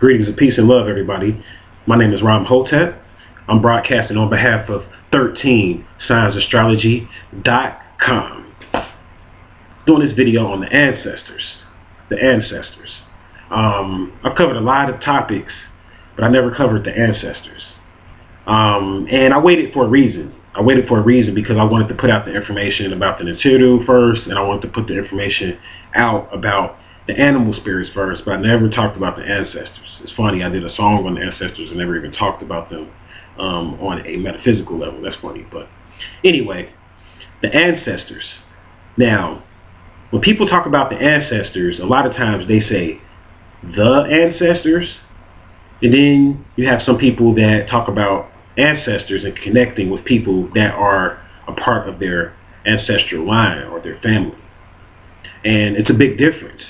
Greetings of peace and love, everybody. My name is Ram Hotep. I'm broadcasting on behalf of 13SignsAstrology.com. Doing this video on the ancestors. I've covered a lot of topics, but I never covered the ancestors. And I waited for a reason. Because I wanted to put out the information about the Natiru first, and I wanted to put the information out about the animal spirits first, but I never talked about the ancestors. It's funny, I did a song on the ancestors and never even talked about them on a metaphysical level. That's funny, but anyway, the ancestors. Now, when people talk about the ancestors, a lot of times they say the ancestors, and then you have some people that talk about ancestors and connecting with people that are a part of their ancestral line or their family. And it's a big difference.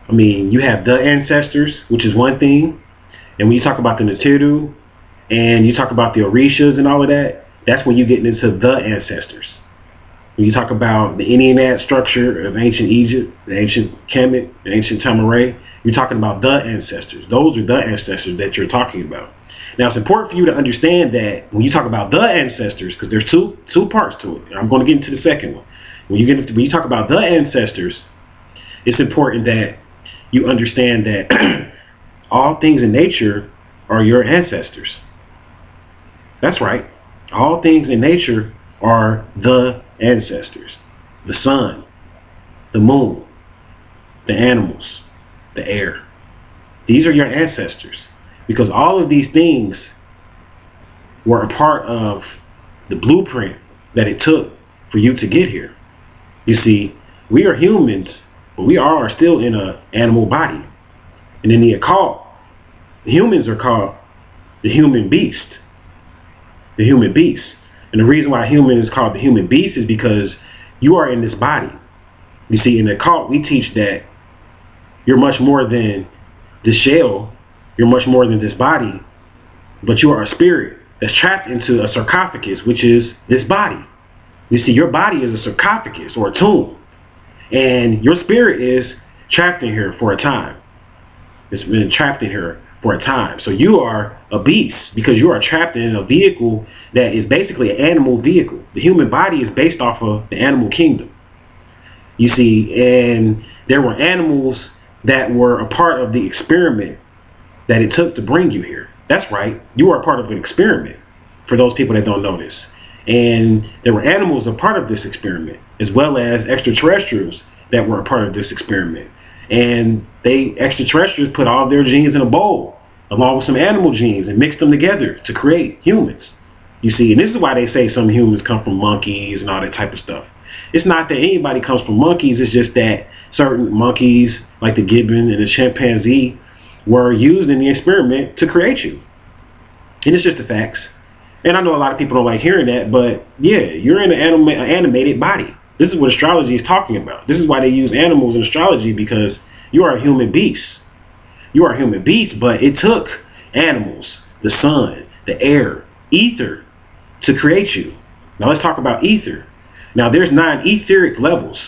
I mean, you have the ancestors, which is one thing, and when you talk about the Natiru and you talk about the Orishas and all of that, that's when you're getting into the ancestors. When you talk about the Ennead structure of ancient Egypt, the ancient Kemet, the ancient Tamaray, you're talking about the ancestors. Those are the ancestors that you're talking about. Now, it's important for you to understand that when you talk about the ancestors, because there's two parts to it, and I'm going to get into the second one. When you talk about the ancestors, it's important that you understand that all things in nature are your ancestors. That's right. All things in nature are the ancestors. The sun, the moon, the animals, the air. These are your ancestors. Because all of these things were a part of the blueprint that it took for you to get here. You see, we are humans, but we are still in an animal body. And in the occult, the humans are called the human beast. The human beast. And the reason why human is called the human beast is because you are in this body. You see, in the occult, we teach that you're much more than the shell. You're much more than this body, but you are a spirit that's trapped into a sarcophagus, which is this body. You see, your body is a sarcophagus or a tomb. And your spirit is trapped in here for a time. It's been trapped in here for a time. So you are a beast because you are trapped in a vehicle that is basically an animal vehicle. The human body is based off of the animal kingdom. You see, and there were animals that were a part of the experiment that it took to bring you here. That's right. You are a part of an experiment, for those people that don't know this. And there were animals a part of this experiment, as well as extraterrestrials that were a part of this experiment. And extraterrestrials put all of their genes in a bowl, along with some animal genes, and mixed them together to create humans. You see, and this is why they say some humans come from monkeys and all that type of stuff. It's not that anybody comes from monkeys, it's just that certain monkeys, like the gibbon and the chimpanzee, were used in the experiment to create you. And it's just the facts. And I know a lot of people don't like hearing that, but yeah, you're in an animated body. This is what astrology is talking about. This is why they use animals in astrology, because you are a human beast. You are a human beast, but it took animals, the sun, the air, ether to create you. Now let's talk about ether. Now there's 9 etheric levels,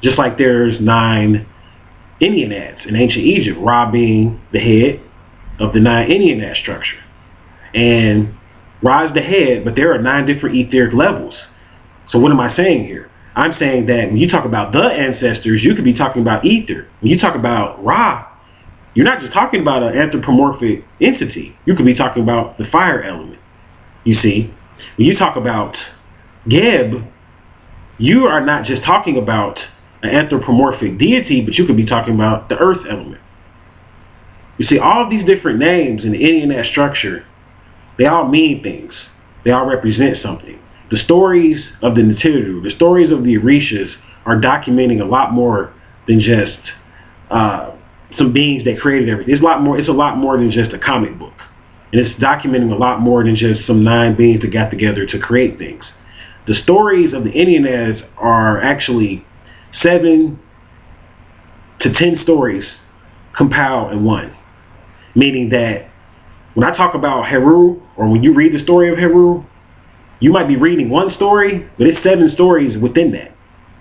just like there's 9 Enneads in ancient Egypt, Ra being the head of the 9 Ennead structure. And Ra is the head, but there are 9 different etheric levels. So what am I saying here? I'm saying that when you talk about the ancestors, you could be talking about ether. When you talk about Ra, you're not just talking about an anthropomorphic entity. You could be talking about the fire element. You see, when you talk about Geb, you are not just talking about an anthropomorphic deity, but you could be talking about the earth element. You see, all of these different names in the Ennead structure, they all mean things. They all represent something. The stories of the Natiru, the stories of the Orishas are documenting a lot more than just some beings that created everything. It's a lot more than just a comic book. And it's documenting a lot more than just some 9 beings that got together to create things. The stories of the Enneads are actually 7 to 10 stories compiled in one. Meaning that when I talk about Heru, or when you read the story of Heru, you might be reading one story, but it's 7 stories within that.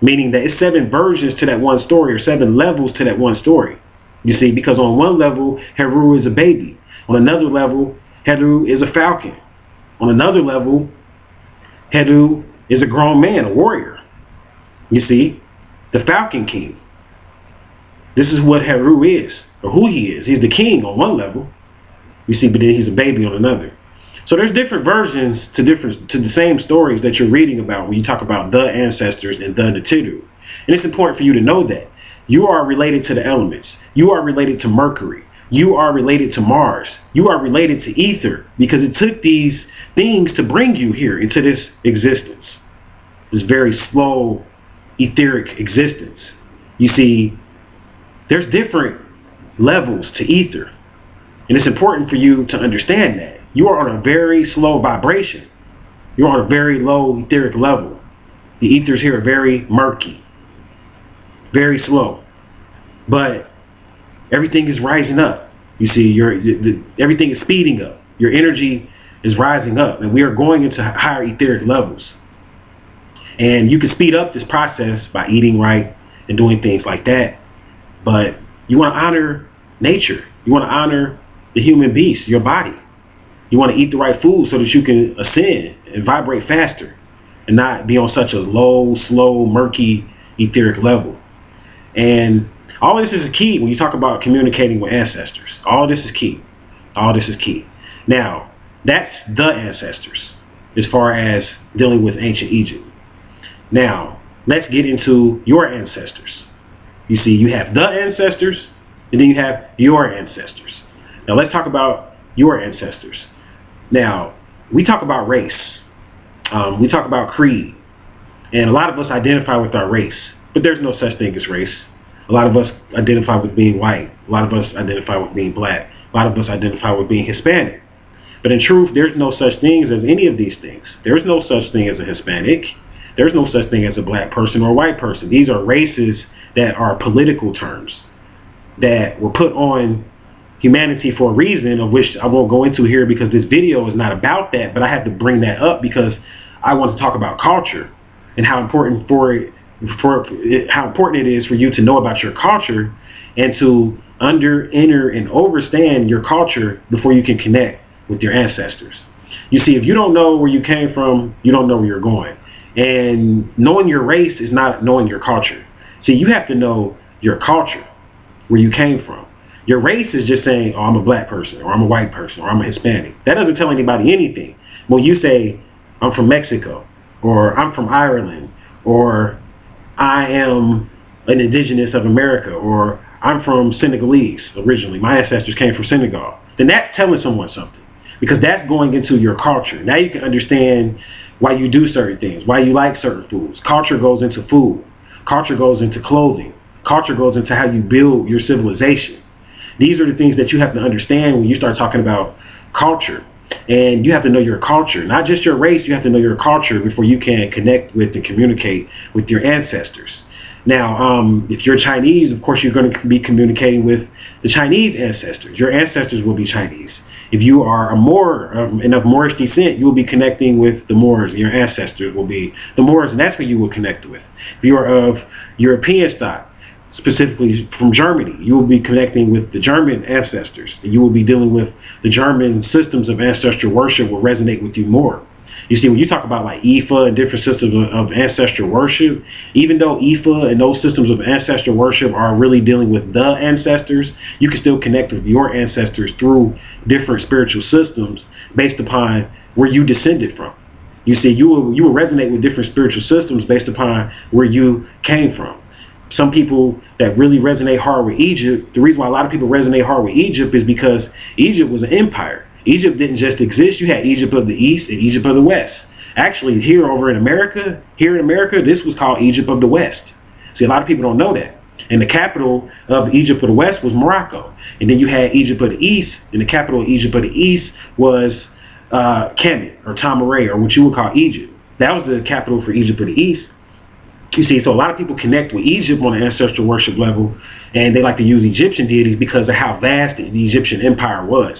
Meaning that it's 7 versions to that one story, or 7 levels to that one story. You see, because on one level, Heru is a baby. On another level, Heru is a falcon. On another level, Heru is a grown man, a warrior. You see, the Falcon King. This is what Heru is, or who he is. He's the king on one level. You see, but then he's a baby on another. So there's different versions to the same stories that you're reading about when you talk about the ancestors and the Natiru. And it's important for you to know that you are related to the elements. You are related to Mercury. You are related to Mars. You are related to ether, because it took these things to bring you here into this existence. This very slow, etheric existence. You see, there's different levels to ether. And it's important for you to understand that. You are on a very slow vibration. You're on a very low etheric level. The ethers here are very murky. Very slow. But everything is rising up. You see, everything is speeding up. Your energy is rising up. And we are going into higher etheric levels. And you can speed up this process by eating right and doing things like that. But you want to honor nature. You want to honor the human beast, your body. You want to eat the right food so that you can ascend and vibrate faster and not be on such a low, slow, murky, etheric level. And all this is key when you talk about communicating with ancestors. All this is key. All this is key. Now, that's the ancestors as far as dealing with ancient Egypt. Now, let's get into your ancestors. You see, you have the ancestors, and then you have your ancestors. Now, let's talk about your ancestors. Now, we talk about race. We talk about creed. And a lot of us identify with our race. But there's no such thing as race. A lot of us identify with being white. A lot of us identify with being black. A lot of us identify with being Hispanic. But in truth, there's no such things as any of these things. There's no such thing as a Hispanic. There's no such thing as a black person or a white person. These are races that are political terms that were put on humanity for a reason, of which I won't go into here because this video is not about that, but I have to bring that up because I want to talk about culture and how important how important it is for you to know about your culture and to enter and understand your culture before you can connect with your ancestors. You see, if you don't know where you came from, you don't know where you're going. And knowing your race is not knowing your culture. See, you have to know your culture, where you came from. Your race is just saying, oh, I'm a black person, or I'm a white person, or I'm a Hispanic. That doesn't tell anybody anything. When you say, I'm from Mexico, or I'm from Ireland, or I am an indigenous of America, or I'm from Senegalese originally, my ancestors came from Senegal, then that's telling someone something, because that's going into your culture. Now you can understand why you do certain things, why you like certain foods. Culture goes into food. Culture goes into clothing. Culture goes into how you build your civilization. These are the things that you have to understand when you start talking about culture. And you have to know your culture, not just your race. You have to know your culture before you can connect with and communicate with your ancestors. Now, if you're Chinese, of course, you're going to be communicating with the Chinese ancestors. Your ancestors will be Chinese. If you are a Moor and of Moorish descent, you will be connecting with the Moors. Your ancestors will be the Moors, and that's who you will connect with. If you are of European stock, specifically from Germany, you will be connecting with the German ancestors. And you will be dealing with the German systems of ancestral worship will resonate with you more. You see, when you talk about like Ifa and different systems of ancestral worship, even though Ifa and those systems of ancestral worship are really dealing with the ancestors, you can still connect with your ancestors through different spiritual systems based upon where you descended from. You see, you will resonate with different spiritual systems based upon where you came from. Some people that really resonate hard with Egypt, the reason why a lot of people resonate hard with Egypt is because Egypt was an empire. Egypt didn't just exist. You had Egypt of the East and Egypt of the West. Actually, here in America, this was called Egypt of the West. See, a lot of people don't know that. And the capital of Egypt of the West was Morocco. And then you had Egypt of the East, and the capital of Egypt of the East was Kemet, or Tamaray, or what you would call Egypt. That was the capital for Egypt of the East. You see, so a lot of people connect with Egypt on an ancestral worship level, and they like to use Egyptian deities because of how vast the Egyptian empire was.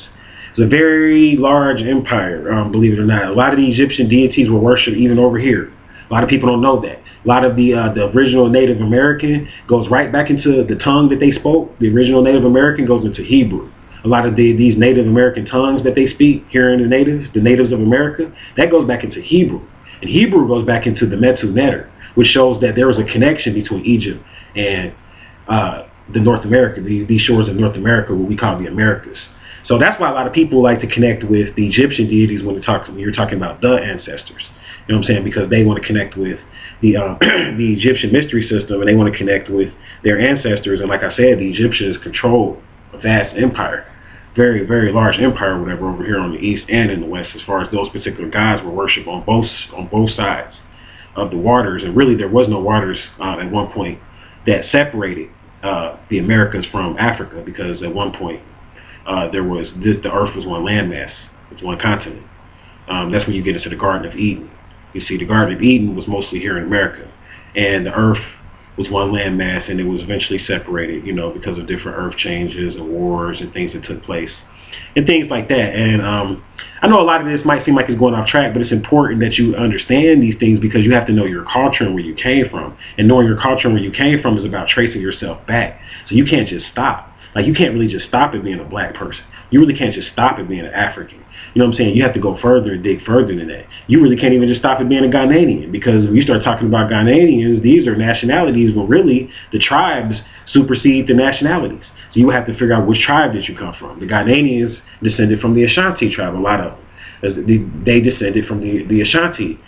It's a very large empire, believe it or not. A lot of the Egyptian deities were worshipped even over here. A lot of people don't know that. A lot of the original Native American goes right back into the tongue that they spoke. The original Native American goes into Hebrew. A lot of these Native American tongues that they speak here in the natives of America, that goes back into Hebrew. And Hebrew goes back into the Metu Neter, which shows that there was a connection between Egypt and the North America, these shores of North America, what we call the Americas. So that's why a lot of people like to connect with the Egyptian deities when you're talking about the ancestors. You know what I'm saying? Because they want to connect with the the Egyptian mystery system, and they want to connect with their ancestors. And like I said, the Egyptians controlled a vast empire, very, very large empire, whatever, over here on the east and in the west, as far as those particular gods were worshipped on both sides of the waters. And really, there was no waters at one point that separated the Americas from Africa, because at one point the earth was one landmass, it's one continent. That's when you get into the Garden of Eden. You see, the Garden of Eden was mostly here in America, and the earth was one landmass, and it was eventually separated, because of different earth changes and wars and things that took place and things like that. And I know a lot of this might seem like it's going off track, but it's important that you understand these things, because you have to know your culture and where you came from. And knowing your culture and where you came from is about tracing yourself back. So you can't just stop. Like, you can't really just stop at being a black person. You really can't just stop at being an African. You know what I'm saying? You have to go further and dig further than that. You really can't even just stop at being a Ghanaian, because when you start talking about Ghanaians, these are nationalities when really the tribes supersede the nationalities. So you have to figure out which tribe did you come from. The Ghanaians descended from the Ashanti tribe, a lot of them. They descended from the Ashanti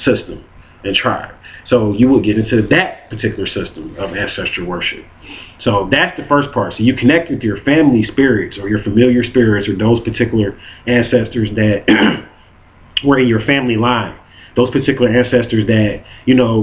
system and tribe. So you will get into that particular system of ancestral worship. So that's the first part. So you connect with your family spirits or your familiar spirits, or those particular ancestors that were in your family line. Those particular ancestors that,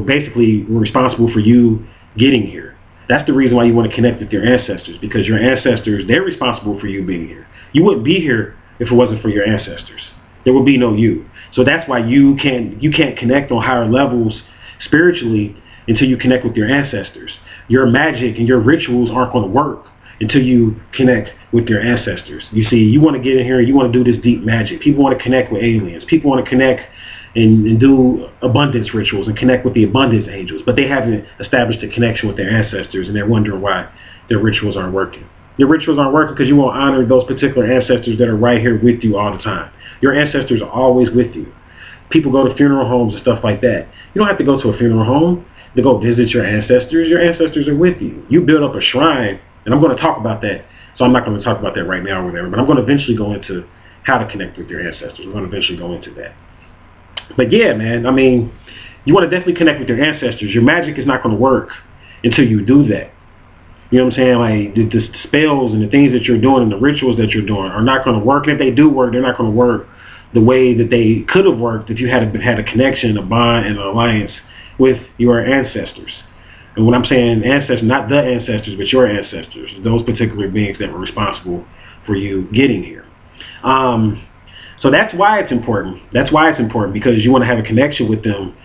basically were responsible for you getting here. That's the reason why you want to connect with your ancestors, because your ancestors, they're responsible for you being here. You wouldn't be here if it wasn't for your ancestors. There would be no you. So that's why you can't connect on higher levels spiritually until you connect with your ancestors. Your magic and your rituals aren't going to work until you connect with your ancestors. You see, you want to get in here and you want to do this deep magic. People want to connect with aliens. People want to connect and do abundance rituals and connect with the abundance angels, but they haven't established a connection with their ancestors, and they're wondering why their rituals aren't working. Your rituals aren't working because you won't honor those particular ancestors that are right here with you all the time. Your ancestors are always with you. People go to funeral homes and stuff like that. You don't have to go to a funeral home to go visit your ancestors. Your ancestors are with you. You build up a shrine, and I'm going to talk about that. So I'm not going to talk about that right now or whatever, but I'm going to eventually go into how to connect with your ancestors. I'm going to eventually go into that. But yeah, man, I mean, you want to definitely connect with your ancestors. Your magic is not going to work until you do that. You know what I'm saying? Like, the spells and the things that you're doing and the rituals that you're doing are not going to work. And if they do work, they're not going to work the way that they could have worked if you had a connection, a bond, and an alliance with your ancestors. And when I'm saying ancestors, not the ancestors, but your ancestors, those particular beings that were responsible for you getting here. So that's why it's important. That's why it's important, because you want to have a connection with them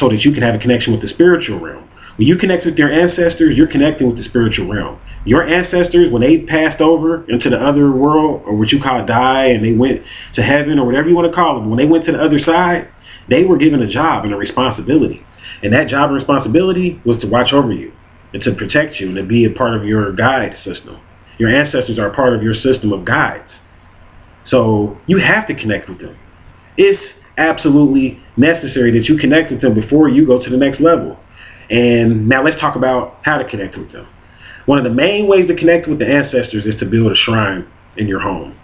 so that you can have a connection with the spiritual realm. When you connect with your ancestors, you're connecting with the spiritual realm. Your ancestors, when they passed over into the other world, or what you call die, and they went to heaven, or whatever you want to call them, when they went to the other side, they were given a job and a responsibility. And that job and responsibility was to watch over you and to protect you and to be a part of your guide system. Your ancestors are a part of your system of guides. So you have to connect with them. It's absolutely necessary that you connect with them before you go to the next level. And now let's talk about how to connect with them. One of the main ways to connect with the ancestors is to build a shrine in your home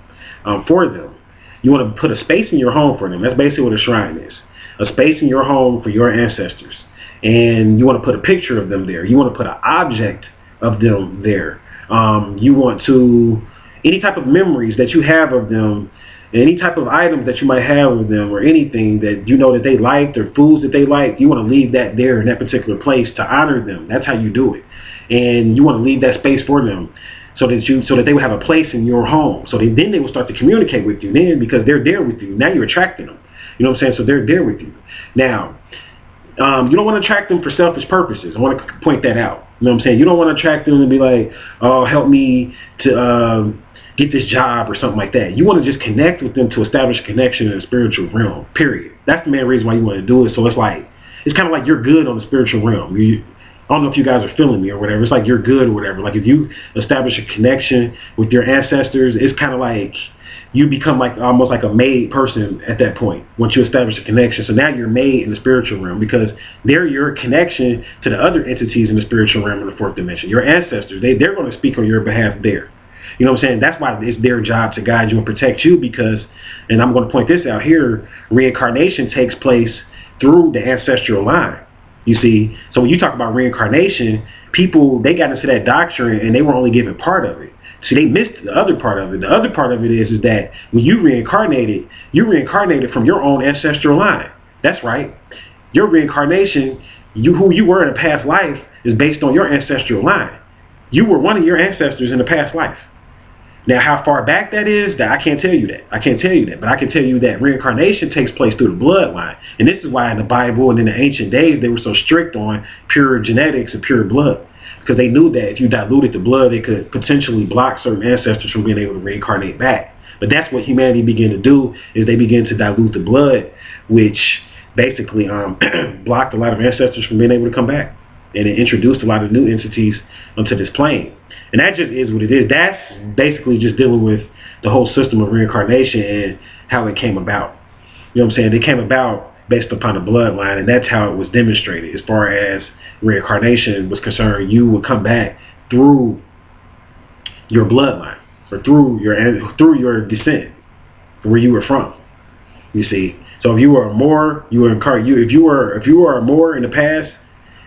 for them. You want to put a space in your home for them. That's basically what a shrine is. A space in your home for your ancestors. And you want to put a picture of them there. You want to put an object of them there. You want to, any type of memories that you have of them, any type of items that you might have of them, or anything that you know that they liked, or foods that they liked, you want to leave that there in that particular place to honor them. That's how you do it. And you want to leave that space for them so that they would have a place in your home. So then they will start to communicate with you then, because they're there with you. Now you're attracting them. You know what I'm saying? So they're there with you. Now, you don't want to attract them for selfish purposes. I want to point that out. You know what I'm saying? You don't want to attract them and be like, oh, help me to get this job or something like that. You want to just connect with them to establish a connection in the spiritual realm, period. That's the main reason why you want to do it. So it's like, it's kind of like you're good on the spiritual realm. I don't know if you guys are feeling me or whatever. It's like you're good or whatever. Like if you establish a connection with your ancestors, it's kind of like you become like almost like a made person at that point once you establish a connection. So now you're made in the spiritual realm because they're your connection to the other entities in the spiritual realm in the fourth dimension. Your ancestors, they're going to speak on your behalf there. You know what I'm saying? That's why it's their job to guide you and protect you because, and I'm going to point this out here, reincarnation takes place through the ancestral line. You see, so when you talk about reincarnation, people, they got into that doctrine and they were only given part of it. See, they missed the other part of it. The other part of it is that when you reincarnated from your own ancestral line. That's right. Your reincarnation, who you were in a past life, is based on your ancestral line. You were one of your ancestors in a past life. Now, how far back that is, I can't tell you that. I can't tell you that. But I can tell you that reincarnation takes place through the bloodline. And this is why in the Bible and in the ancient days, they were so strict on pure genetics and pure blood. Because they knew that if you diluted the blood, it could potentially block certain ancestors from being able to reincarnate back. But that's what humanity began to do, is they began to dilute the blood, which basically blocked a lot of ancestors from being able to come back. And it introduced a lot of new entities onto this plane. And that just is what it is. That's basically just dealing with the whole system of reincarnation and how it came about. You know what I'm saying? It came about based upon the bloodline, and that's how it was demonstrated. As far as reincarnation was concerned, you would come back through your bloodline or through your descent, where you were from. You see, so if you were a Moor, if you were a Moor in the past,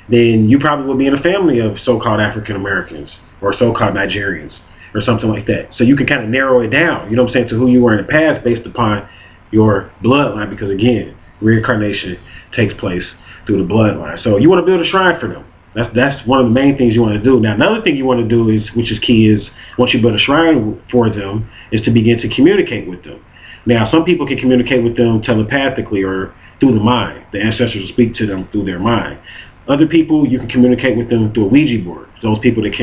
then you probably would be in a family of so-called African Americans or so-called Nigerians or something like that. So you can kind of narrow it down, you know what I'm saying, to who you were in the past based upon your bloodline, because again, reincarnation takes place through the bloodline. So you want to build a shrine for them. That's one of the main things you want to do. Now, another thing you want to do is, which is key, is once you build a shrine for them, is to begin to communicate with them. Now, some people can communicate with them telepathically or through the mind. The ancestors will speak to them through their mind. Other people, you can communicate with them through a Ouija board. Those people that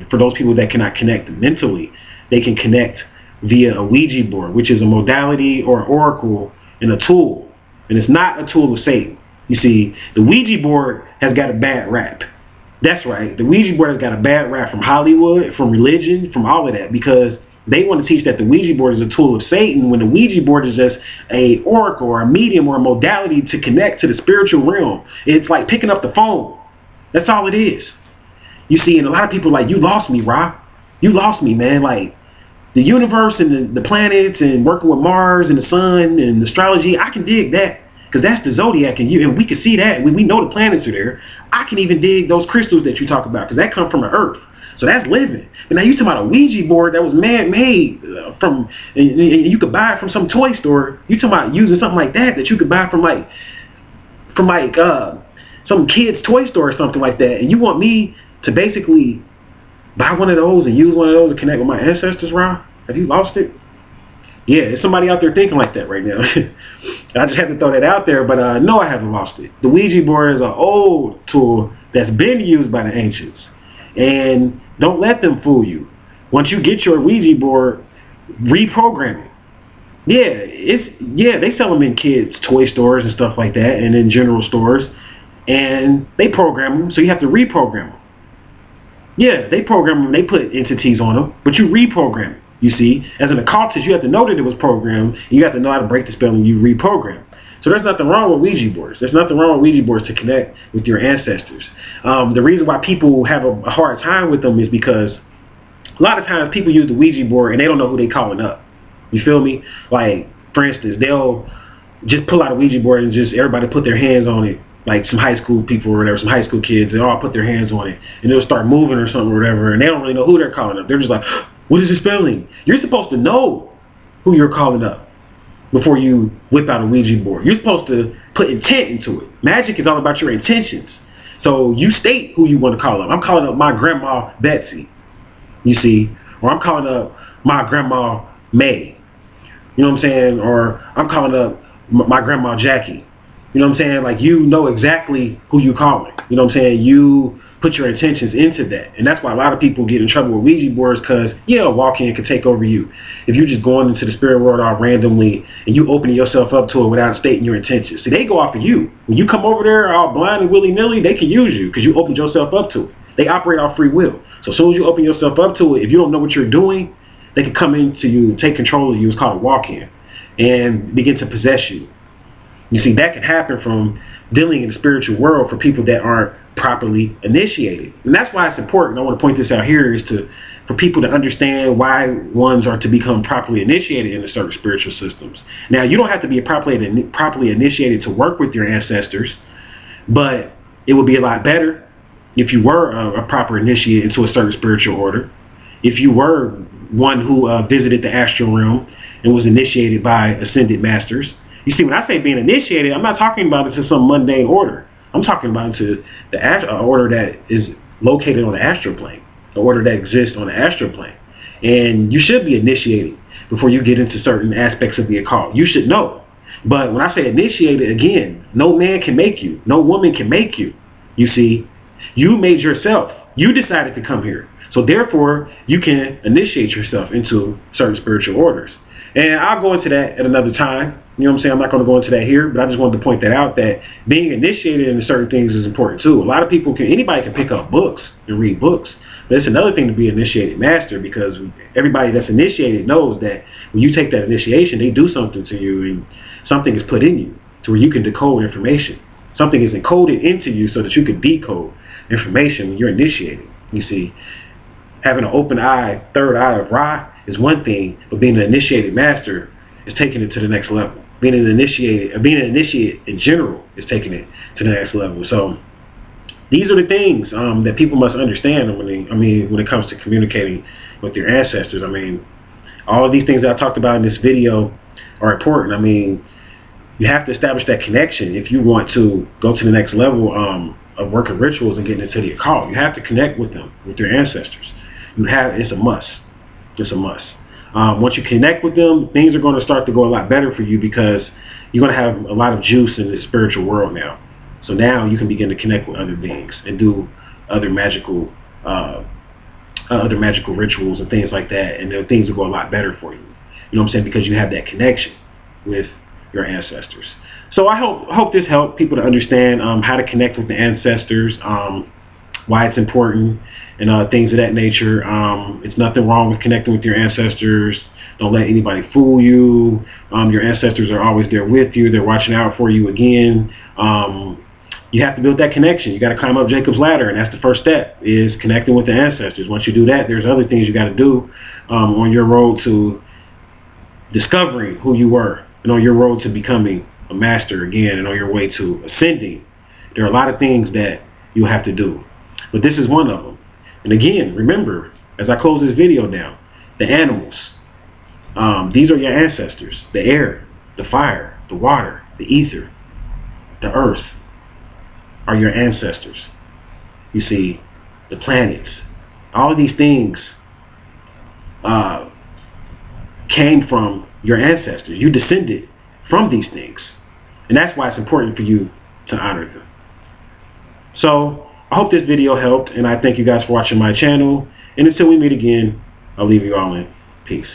for those people that cannot connect mentally, they can connect via a Ouija board, which is a modality or an oracle and a tool. And it's not a tool of Satan. You see, the Ouija board has got a bad rap. That's right. The Ouija board has got a bad rap from Hollywood, from religion, from all of that, because they want to teach that the Ouija board is a tool of Satan, when the Ouija board is just a oracle or a medium or a modality to connect to the spiritual realm. It's like picking up the phone. That's all it is. You see, and a lot of people are like, you lost me, Ra. You lost me, man. Like, the universe and the planets and working with Mars and the sun and astrology, I can dig that, because that's the zodiac, and we can see that. We know the planets are there. I can even dig those crystals that you talk about, because that come from the earth. So that's living. But now you talking about a Ouija board that was man-made and you could buy it from some toy store. You talking about using something like that you could buy from some kid's toy store or something like that. And you want me to basically buy one of those and use one of those to connect with my ancestors, Ron? Have you lost it? Yeah, there's somebody out there thinking like that right now. I just had to throw that out there, but no, I haven't lost it. The Ouija board is an old tool that's been used by the ancients. And don't let them fool you. Once you get your Ouija board, reprogram it. Yeah, they sell them in kids' toy stores and stuff like that, and in general stores. And they program them, so you have to reprogram them. Yeah, they program them, they put entities on them, but you reprogram it. You see, as an occultist, you have to know that it was programmed, and you have to know how to break the spell, and you reprogram. So there's nothing wrong with Ouija boards. There's nothing wrong with Ouija boards to connect with your ancestors. The reason why people have a hard time with them is because a lot of times people use the Ouija board and they don't know who they're calling up. You feel me? Like, for instance, they'll just pull out a Ouija board and just everybody put their hands on it, like some high school people or whatever, some high school kids, they all put their hands on it, and they'll start moving or something or whatever, and they don't really know who they're calling up. They're just like, what is it spelling? You're supposed to know who you're calling up before you whip out a Ouija board. You're supposed to put intent into it. Magic is all about your intentions. So you state who you want to call up. I'm calling up my grandma Betsy, you see, or I'm calling up my grandma May, you know what I'm saying, or I'm calling up my grandma Jackie, you know what I'm saying. Like, you know exactly who you calling, you know what I'm saying. You put your intentions into that. And that's why a lot of people get in trouble with Ouija boards, because, yeah, a walk-in can take over you. If you're just going into the spirit world all randomly and you opening yourself up to it without stating your intentions. See, they go off of you. When you come over there all blind and willy-nilly, they can use you because you opened yourself up to it. They operate off free will. So as soon as you open yourself up to it, if you don't know what you're doing, they can come into you and take control of you. It's called a walk-in, and begin to possess you. You see, that can happen from dealing in the spiritual world for people that aren't properly initiated. And that's why it's important, I want to point this out here, is for people to understand why ones are to become properly initiated into certain spiritual systems. Now, you don't have to be properly initiated to work with your ancestors, but it would be a lot better if you were a proper initiate into a certain spiritual order, if you were one who visited the astral realm and was initiated by ascended masters. You see, when I say being initiated, I'm not talking about into some mundane order. I'm talking about into the order that is located on the astral plane, the order that exists on the astral plane. And you should be initiated before you get into certain aspects of the occult. You should know. But when I say initiated, again, no man can make you. No woman can make you. You see, you made yourself. You decided to come here. So therefore, you can initiate yourself into certain spiritual orders. And I'll go into that at another time. You know what I'm saying? I'm not going to go into that here, but I just wanted to point that out, that being initiated into certain things is important too. A lot of people anybody can pick up books and read books. But it's another thing to be an initiated master, because everybody that's initiated knows that when you take that initiation, they do something to you, and something is put in you to where you can decode information. Something is encoded into you so that you can decode information when you're initiated. You see, having an open eye, third eye of Ra is one thing, but being an initiated master is taking it to the next level. Being an initiate in general is taking it to the next level. So these are the things that people must understand when it comes to communicating with your ancestors. I mean, all of these things that I talked about in this video are important. I mean, you have to establish that connection if you want to go to the next level of working rituals and getting into the occult. You have to connect with them, with your ancestors. It's a must. It's a must. Once you connect with them, things are going to start to go a lot better for you, because you're going to have a lot of juice in the spiritual world now. So now you can begin to connect with other beings and do other magical rituals and things like that, and then things will go a lot better for you. You know what I'm saying? Because you have that connection with your ancestors. So I hope this helped people to understand how to connect with the ancestors, why it's important, and things of that nature. It's nothing wrong with connecting with your ancestors. Don't let anybody fool you. Your ancestors are always there with you. They're watching out for you again. You have to build that connection. You got to climb up Jacob's ladder, and that's the first step, is connecting with the ancestors. Once you do that, there's other things you got to do on your road to discovering who you were, and on your road to becoming a master again, and on your way to ascending. There are a lot of things that you have to do, but this is one of them. And again, remember, as I close this video down, the animals, these are your ancestors. The air, the fire, the water, the ether, the earth are your ancestors. You see, the planets, all of these things came from your ancestors. You descended from these things. And that's why it's important for you to honor them. So I hope this video helped, and I thank you guys for watching my channel. And until we meet again, I'll leave you all in peace.